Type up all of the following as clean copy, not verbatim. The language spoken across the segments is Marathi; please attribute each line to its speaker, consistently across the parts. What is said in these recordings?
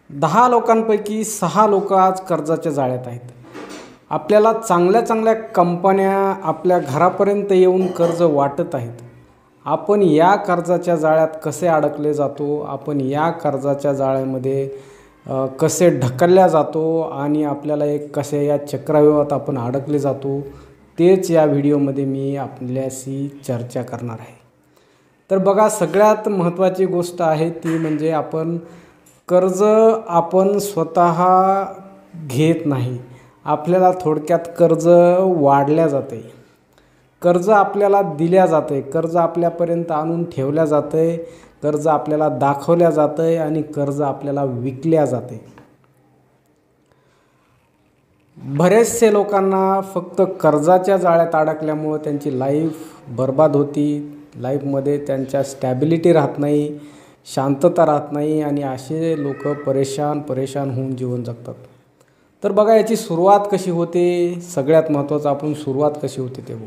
Speaker 1: 10 लोकांपैकी 6 लोक आज कर्जाच्या जाळ्यात आहेत. आपल्याला चांगल्या चांगल्या कंपन्या आपल्या घरापर्यंत येऊन कर्ज वाटत आहेत. आपण या कर्जाच्या जाळ्यात कसे अडकले जातो, आपण या कर्जाच्या जाळ्यामध्ये कसे ढकलल्या जातो आणि आपल्याला कसे या चक्रव्यूहात आपण अडकले जातो, तेच या व्हिडिओमध्ये मी आपल्याशी चर्चा करणार आहे. तर बघा, सगळ्यात महत्त्वाची गोष्ट आहे ती म्हणजे आपण कर्ज स्वतः घेत नाही. आपल्याला थोडक्यात कर्ज वाढल्या जाते, कर्ज आपल्याला दिल्या जाते, कर्ज आपल्यापर्यंत आणून ठेवल्या जाते, कर्ज आपल्याला दाखवल्या जाते आणि कर्ज आपल्याला विकल्या जाते. बरेचसे लोकांना फक्त कर्जाच्या जाळ्यात अडकल्यामुळे त्यांची लाईफ बर्बाद होती. लाईफमध्ये त्यांच्या स्टॅबिलिटी राहत नाही, शांतता राहत नाही आणि असे लोक परेशान होऊन जीवन जगतात. तर बघा, याची सुरुवात कशी होते, सगळ्यात महत्त्वाचं आपण सुरुवात कशी होते ते बघू.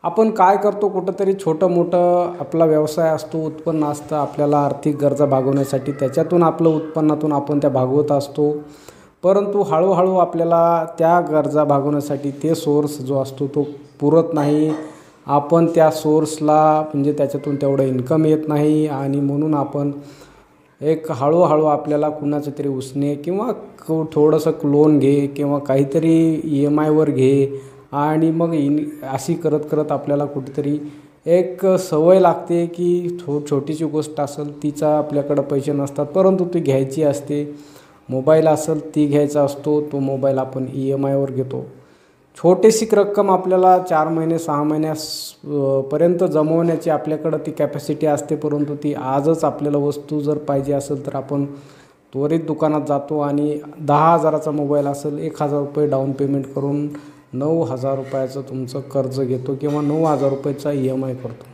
Speaker 1: आपण काय करतो, कुठंतरी छोटं मोठं आपला व्यवसाय असतो, उत्पन्न असतं आपल्याला आर्थिक गरजा भागवण्यासाठी, त्याच्यातून आपलं उत्पन्नातून आपण त्या भागवत असतो. परंतु हळूहळू आपल्याला त्या गरजा भागवण्यासाठी ते सोर्स जो असतो तो पुरत नाही. आपण त्या सोर्सला म्हणजे त्याच्यातून तेवढं इन्कम येत नाही आणि म्हणून आपण हळूहळू आपल्याला कुणाचं तरी उसने किंवा थोडंसं लोन घे किंवा काहीतरी EMIवर घे आणि मग अशी करत करत आपल्याला कुठेतरी सवय लागते की छोटीशी गोष्ट असेल तिचा आपल्याकडं पैसे नसतात परंतु ती घ्यायची असते. मोबाईल असेल ती घ्यायचा असतो, तो मोबाईल आपण EMIवर घेतो. छोटीशी रक्कम आपल्याला 4 महिने 6 महिन्यापर्यंत जमवण्याची आपल्याकडं ती कॅपॅसिटी असते, परंतु ती आजच आपल्याला वस्तू जर पाहिजे असेल तर आपण त्वरित दुकानात जातो आणि 10,000चा मोबाईल असेल 1,000 रुपये डाऊन पेमेंट करून 9,000 रुपयाचं तुमचं कर्ज घेतो किंवा 9,000 रुपयाचा EMI करतो.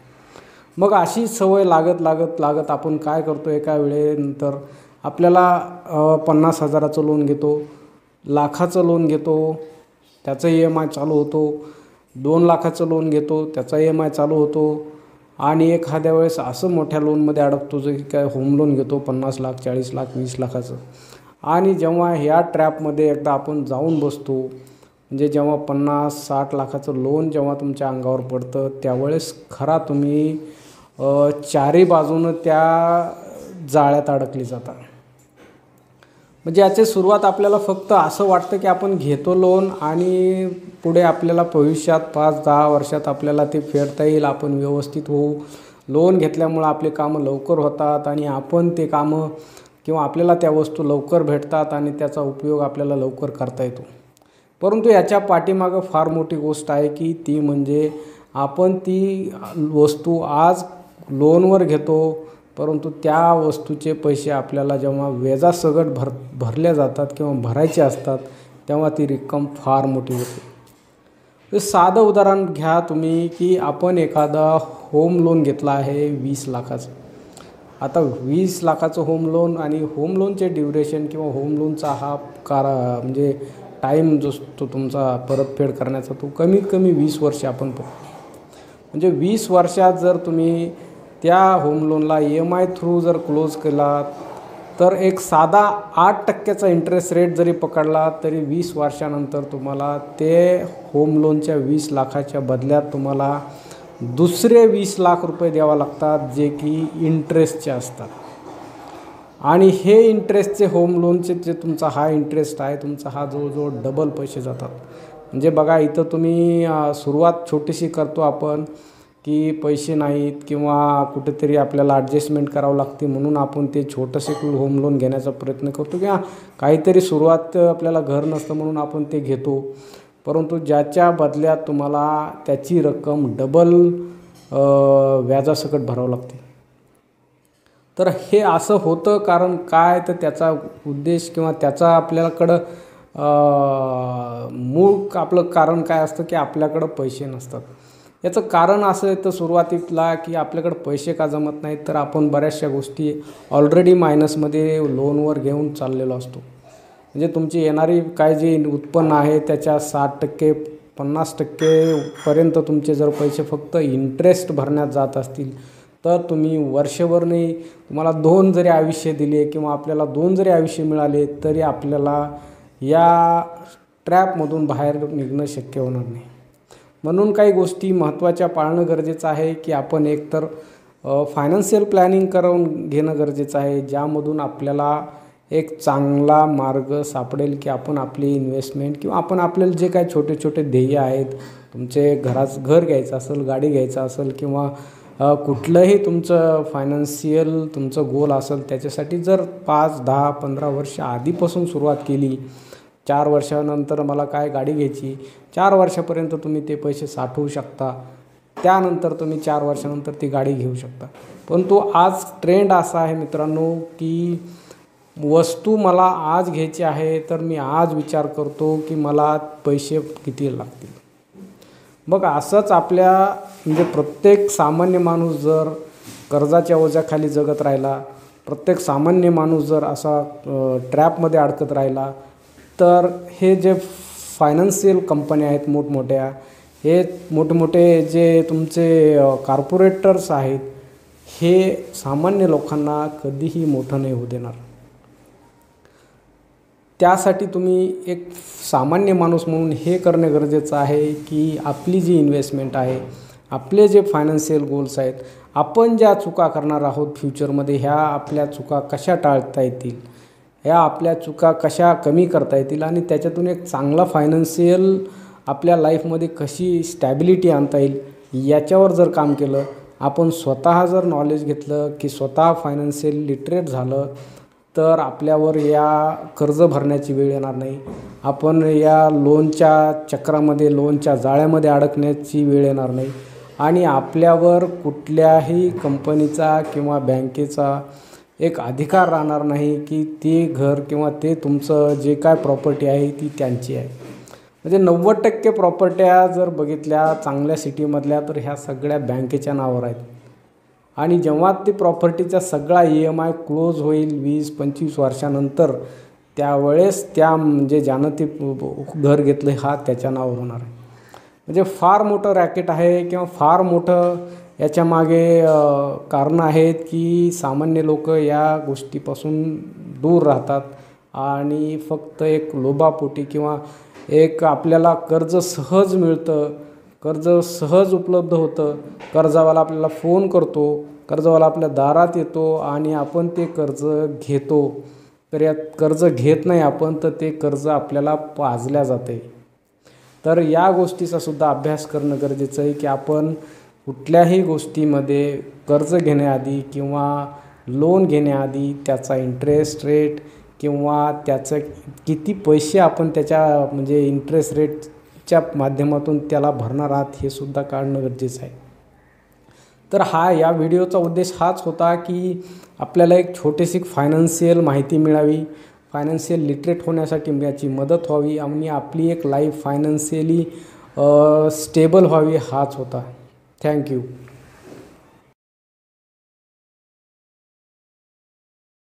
Speaker 1: मग अशी सवय लागत आपण काय करतो, एका वेळेनंतर आपल्याला 50,000चं लोन घेतो, लाखाचं लोन घेतो, त्याचं EMI चालू होतो, 2 लाखाचं लोन घेतो, त्याचा EMI चालू होतो आणि एखाद्या वेळेस असं मोठ्या लोनमध्ये अडकतो जो की काय होम लोन घेतो 50 लाख 40 लाख 20 लाखाचं. आणि जेव्हा ह्या ट्रॅपमध्ये एकदा आपण जाऊन बसतो, म्हणजे जेव्हा 50-60 लाखाचं लोन जेव्हा तुमच्या अंगावर पडतं त्यावेळेस खरा तुम्ही चारी बाजूनं त्या जाळ्यात अडकली जाता. म्हणजे याची सुरुवात आपल्याला फक्त असं वाटतं की आपण घेतो लोन आणि पुढे आपल्याला भविष्यात 5-10 वर्षात आपल्याला ते फेडता येईल, आपण व्यवस्थित होऊ. लोन घेतल्यामुळं आपले कामं लवकर होतात आणि आपण ते कामं किंवा आपल्याला त्या वस्तू लवकर भेटतात आणि त्याचा उपयोग आपल्याला लवकर करता येतो. परंतु याच्या पाठीमागं फार मोठी गोष्ट आहे की ती म्हणजे आपण ती वस्तू आज लोनवर घेतो, परंतु त्या वस्तूचे पैसे आपल्याला जेव्हा व्याजासकट भरल्या जातात किंवा भरायचे असतात तेव्हा ती रक्कम फार मोठी होते. साधं उदाहरण घ्या तुम्ही की आपण एखादा होम लोन घेतला आहे 20 लाखाचं. आता 20 लाखाचं होम लोन आणि होम लोनचे ड्युरेशन किंवा होम लोनचा हा म्हणजे टाईम जो तो तुमचा परतफेड करण्याचा तो कमीत कमी 20 वर्ष आपण म्हणजे 20 वर्षात जर तुम्ही त्या होम लोनला EMI थ्रू जर क्लोज केला तर साधा 8% इंटरेस्ट रेट जरी पकडला तरी 20 वर्षानंतर तुम्हाला ते होम लोनच्या 20 लाखाच्या बदल्यात तुम्हाला दुसरे 20 लाख रुपये द्यावा लागतात जे की इंटरेस्टचे असतात. आणि हे इंटरेस्टचे होम लोनचे जे तुमचा हा इंटरेस्ट आहे तुमचा हा जवळजवळ डबल पैसे जातात. म्हणजे बघा, इथं तुम्ही सुरुवात छोटीशी करतो आपण की पैसे नाहीत किंवा कुठेतरी आपल्याला ॲडजस्टमेंट करावं लागते म्हणून आपण ते छोटंसे होम लोन घेण्याचा प्रयत्न करतो किंवा काहीतरी सुरुवात आपल्याला घर नसतं म्हणून आपण ते घेतो, परंतु ज्याच्या बदल्यात तुम्हाला त्याची रक्कम डबल व्याजासकट भरावं लागते. तर हे असं होतं कारण काय, तर त्याचा उद्देश किंवा त्याचा आपल्याकडं मूळ आपलं कारण काय असतं की आपल्याकडं पैसे नसतात. याचं कारण असं येतं सुरुवातीला की आपल्याकडं पैसे का जमत नाहीत, तर आपण बऱ्याचशा गोष्टी ऑलरेडी मायनसमध्ये लोनवर घेऊन चाललेलो असतो. म्हणजे तुमची येणारी काय जी उत्पन्न आहे त्याच्या 60% 50% पर्यंत तुमचे जर पैसे फक्त इंटरेस्ट भरण्यात जात असतील तर तुम्ही वर्षभर नाही, तुम्हाला 2 जरी आयुष्य दिले किंवा आपल्याला 2 जरी आयुष्य मिळाले तरी आपल्याला या ट्रॅपमधून बाहेर निघणं शक्य होणार नाही. म्हणून काही गोष्टी महत्त्वाच्या पाळणं गरजेचं आहे की आपण एकतर फायनान्शियल प्लॅनिंग करून घेणं गरजेचं आहे, ज्यामधून आपल्याला एक चांगला मार्ग सापडेल की आपण आपली इन्व्हेस्टमेंट किंवा आपण आपल्याला जे काही छोटे छोटे ध्येय आहेत, तुमचे घर घ्यायचं असेल, गाडी घ्यायचं असेल किंवा कुठलंही तुमचं फायनान्शियल तुमचं गोल असेल, त्याच्यासाठी जर 5, 10, 15 वर्ष आधीपासून सुरुवात केली, 4 वर्षानंतर मला काय गाडी घ्यायची, 4 वर्षापर्यंत तुम्ही ते पैसे साठवू शकता. त्यानंतर तुम्ही 4 वर्षानंतर ती गाडी घेऊ शकता. परंतु आज ट्रेंड असा आहे मित्रांनो की वस्तू मला आज घ्यायची आहे तर मी आज विचार करतो की मला पैसे किती लागतील. मग असंच आपल्या म्हणजे प्रत्येक सामान्य माणूस जर कर्जाच्या ओझ्याखाली जगत राहिला, प्रत्येक सामान्य माणूस जर असा ट्रॅपमध्ये अडकत राहिला, तर हे जे फायनान्शियल कंपन्या आहेत मोठमोठ्या, हे मोठमोठे जे तुमचे कॉर्पोरेटर्स आहेत, हे सामान्य लोकांना कधीही मोठं नाही होऊ देणार. त्यासाठी तुम्ही एक सामान्य माणूस म्हणून हे करणे गरजेचं आहे की आपली जी इन्व्हेस्टमेंट आहे, आपले जे फायनान्शियल गोल्स आहेत, आपण ज्या चुका करणार आहोत फ्युचरमध्ये, ह्या आपल्या चुका कशा टाळता येतील, ह्या आपल्या चुका कशा कमी करता येतील आणि त्याच्यातून एक चांगला फायनान्शियल आपल्या लाईफमध्ये कशी स्टॅबिलिटी आणता येईल, याच्यावर जर काम केलं, आपण स्वतः जर नॉलेज घेतलं की स्वतः फायनान्शियल लिटरेट झालं, तर आपल्यावर या कर्ज भरण्याची वेळ येणार नाही. आपण या लोनच्या चक्रामध्ये, लोनच्या जाळ्यामध्ये अडकण्याची वेळ येणार नाही आणि आपल्यावर कुठल्याही कंपनीचा किंवा बँकेचा एक अधिकार राहणार नाही की ते घर किंवा ते तुमचं जे काय प्रॉपर्टी आहे ती त्यांची आहे. म्हणजे 90% प्रॉपर्ट्या जर बघितल्या चांगल्या सिटीमधल्या तर ह्या सगळ्या बँकेच्या नावावर आहेत. आणि जेव्हा ते प्रॉपर्टीचा सगळा EMI क्लोज होईल 20-25 वर्षानंतर, त्यावेळेस त्या म्हणजे ज्यानं ते घर घेतलं हा त्याच्या नावावर होणार आहे. म्हणजे फार मोठं रॅकेट आहे किंवा फार मोठं याच्यामागे कारणं आहेत की सामान्य लोक या गोष्टीपासून दूर राहतात आणि फक्त एक लोभापोटी किंवा एक आपल्याला कर्ज सहज मिळतं, कर्ज सहज उपलब्ध होतं, कर्जवाला आपल्याला फोन करतो, कर्जवाला आपल्या दारात येतो आणि आपण ते कर्ज घेतो. तर यात कर्ज घेत नाही आपण, तर ते कर्ज आपल्याला पाजल्या जाते. तर या गोष्टीचा सुद्धा अभ्यास करणं गरजेचं आहे की आपण कुठल्याही गोष्टीमध्ये कर्ज घेण्याआधी किंवा लोन घेण्याआधी त्याचा इंटरेस्ट रेट किंवा त्याचं किती पैसे आपण त्याच्या म्हणजे इंटरेस्ट रेटच्या माध्यमातून त्याला भरणार आहात हे सुद्धा काढणं गरजेचं आहे. तर या व्हिडिओचा उद्देश हाच होता की आपल्याला एक छोटीशी फायनान्शियल माहिती मिळावी, फायनान्शियल लिटरेट होण्यासाठी याची मदत व्हावी आणि आपली एक लाईफ फायनान्शियली स्टेबल व्हावी, हाच होता. थँक्यू.